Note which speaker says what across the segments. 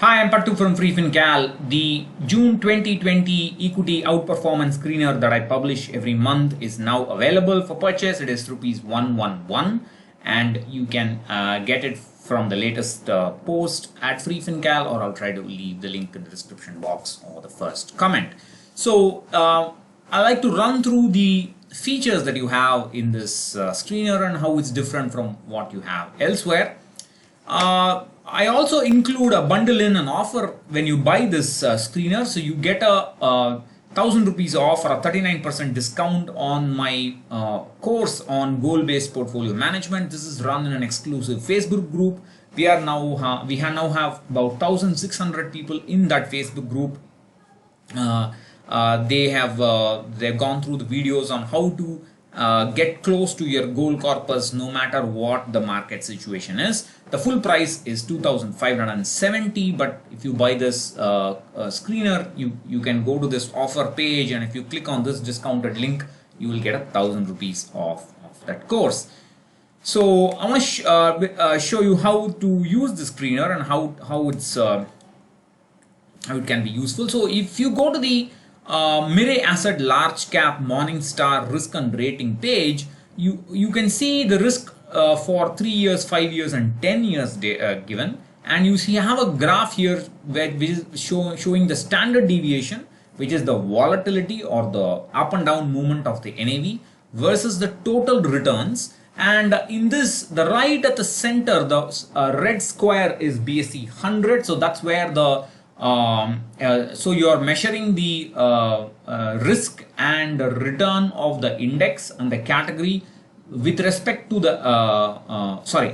Speaker 1: Hi, I'm Pattu from freefincal. The June 2020 equity outperformance screener that I publish every month is now available for purchase. It is rupees 111 and you can get it from the latest post at freefincal, or I'll try to leave the link in the description box or the first comment. So I like to run through the features that you have in this screener and how it's different from what you have elsewhere. I also include a bundle in an offer when you buy this screener, so you get a 1,000 rupees off or a 39% discount on my course on goal-based portfolio management. This is run in an exclusive Facebook group. We now have about 1,600 people in that Facebook group. They've gone through the videos on how to get close to your goal corpus no matter what the market situation is. The full price is 2,570, but if you buy this screener, you can go to this offer page, and if you click on this discounted link, you will get 1,000 rupees off of that course. So I want to show you how to use the screener and how it can be useful. So if you go to the Mirae Asset Large Cap Morningstar Risk and Rating page, you can see the risk for 3 years, 5 years and 10 years given, and you have a graph here which is showing the standard deviation, which is the volatility or the up and down movement of the NAV versus the total returns. And in this, the right at the center, the red square is BSE 100, so that's where the so you are measuring the risk and return of the index and the category with respect to the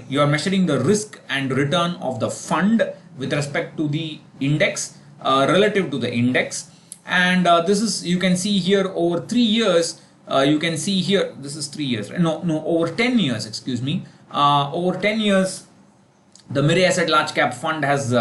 Speaker 1: you are measuring the risk and return of the fund with respect to the index relative to the index. And this is, you can see here over 3 years, you can see here, this is 3 years, over 10 years, excuse me, over 10 years the Mirae Asset Large Cap Fund has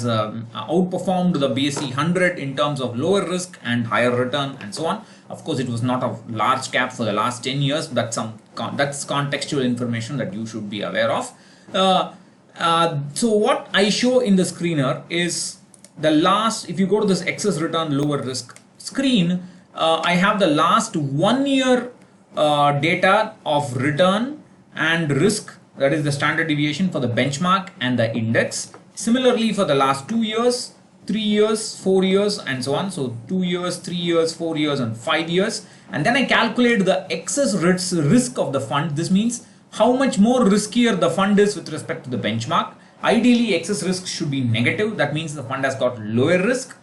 Speaker 1: outperformed the BSE 100 in terms of lower risk and higher return and so on. Of course, it was not a large cap for the last 10 years. That's contextual information that you should be aware of. So what I show in the screener is the last, if you go to this excess return lower risk screen, I have the last 1 year data of return and risk, that is the standard deviation for the benchmark and the index. Similarly, for the last 2 years, 3 years, 4 years and so on. So 2 years, 3 years, 4 years and 5 years. And then I calculate the excess risk of the fund. This means how much more riskier the fund is with respect to the benchmark. Ideally, excess risk should be negative. That means the fund has got lower risk.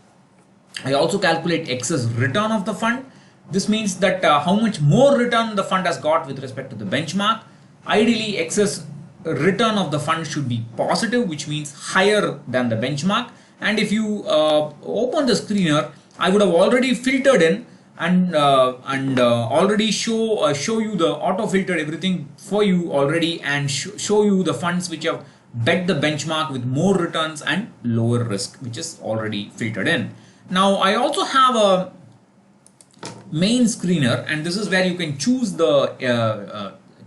Speaker 1: I also calculate excess return of the fund. This means that how much more return the fund has got with respect to the benchmark. Ideally, excess return of the fund should be positive, which means higher than the benchmark. And if you open the screener, I would have already filtered in and already show you the auto filtered everything for you already, and show you the funds which have bet the benchmark with more returns and lower risk, which is already filtered in. Now I also have a main screener, and this is where you can choose the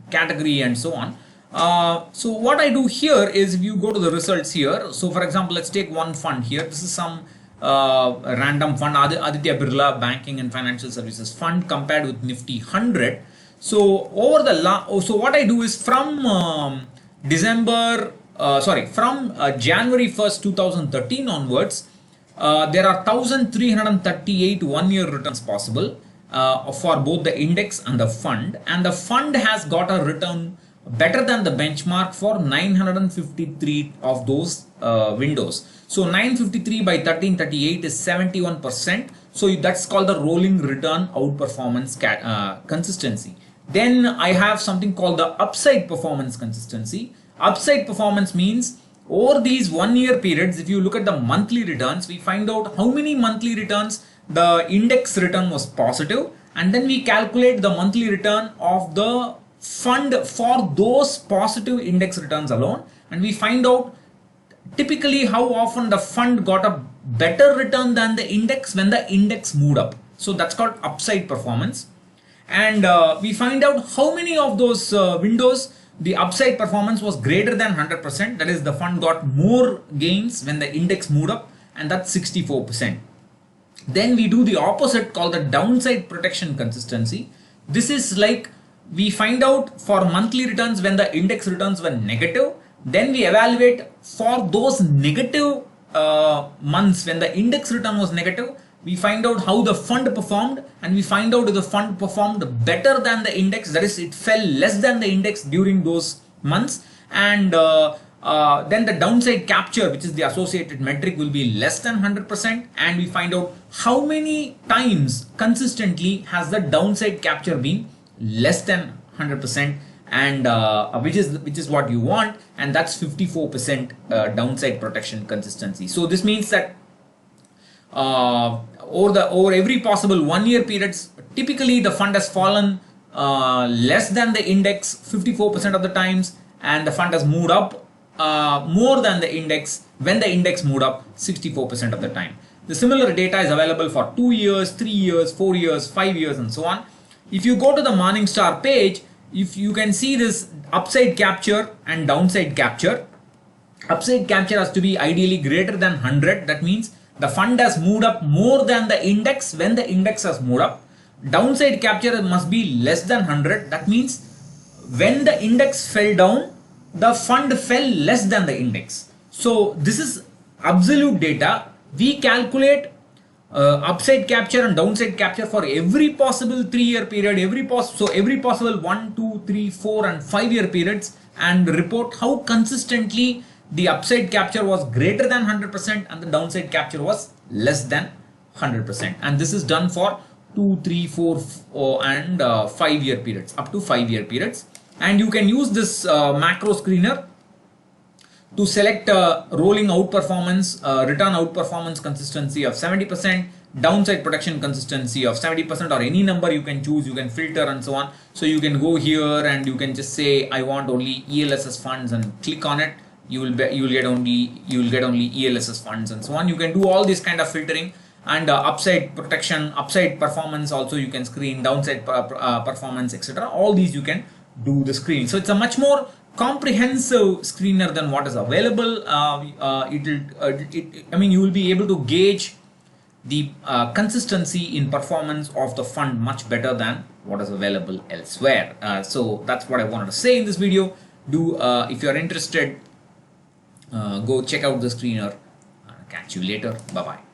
Speaker 1: category and so on. So what I do here is, if you go to the results here, so for example, let's take one fund here. This is some random fund, Aditya Birla Banking and Financial Services Fund, compared with Nifty 100. So over the so what I do is from January 1st 2013 onwards, there are 1,338 1-year returns possible for both the index and the fund, and the fund has got a return better than the benchmark for 953 of those windows. So 953 by 1338 is 71%. So that's called the rolling return outperformance consistency. Then I have something called the upside performance consistency. Upside performance means over these 1 year periods, if you look at the monthly returns, we find out how many monthly returns the index return was positive, and then we calculate the monthly return of the fund for those positive index returns alone, and we find out typically how often the fund got a better return than the index when the index moved up. So that's called upside performance. And we find out how many of those windows the upside performance was greater than 100%. That is, the fund got more gains when the index moved up, and that's 64%. Then we do the opposite, called the downside protection consistency. This is like, we find out for monthly returns when the index returns were negative. Then we evaluate for those negative months when the index return was negative. We find out how the fund performed, and we find out if the fund performed better than the index, that is, it fell less than the index during those months, and then the downside capture, which is the associated metric, will be less than 100%, and we find out how many times consistently has the downside capture been less than 100%, and which is what you want, and that's 54% downside protection consistency. So this means that over every possible 1 year periods, typically the fund has fallen less than the index 54% of the times, and the fund has moved up more than the index when the index moved up 64% of the time. The similar data is available for 2 years, 3 years, 4 years, 5 years, and so on. If you go to the Morningstar page, if you can see this upside capture and downside capture. Upside capture has to be ideally greater than 100. That means the fund has moved up more than the index when the index has moved up. Downside capture must be less than 100. That means when the index fell down, the fund fell less than the index. So this is absolute data. We calculate upside capture and downside capture for every possible 3 year period, every possible 1, 2, 3, 4 and 5 year periods, and report how consistently the upside capture was greater than 100% and the downside capture was less than 100%. And this is done for 2, 3, 4 and 5 year periods, up to 5 year periods. And you can use this macro screener to select rolling outperformance, return outperformance consistency of 70%, downside protection consistency of 70%, or any number you can choose. You can filter and so on. So you can go here and you can just say I want only ELSS funds and click on it. You will get only ELSS funds and so on. You can do all this kind of filtering, and upside protection, upside performance also you can screen, downside performance, etc. All these you can do the screen. So it's a much more comprehensive screener than what is available. You will be able to gauge the consistency in performance of the fund much better than what is available elsewhere. So that's what I wanted to say in this video. If you are interested, go check out the screener. Catch you later. Bye bye.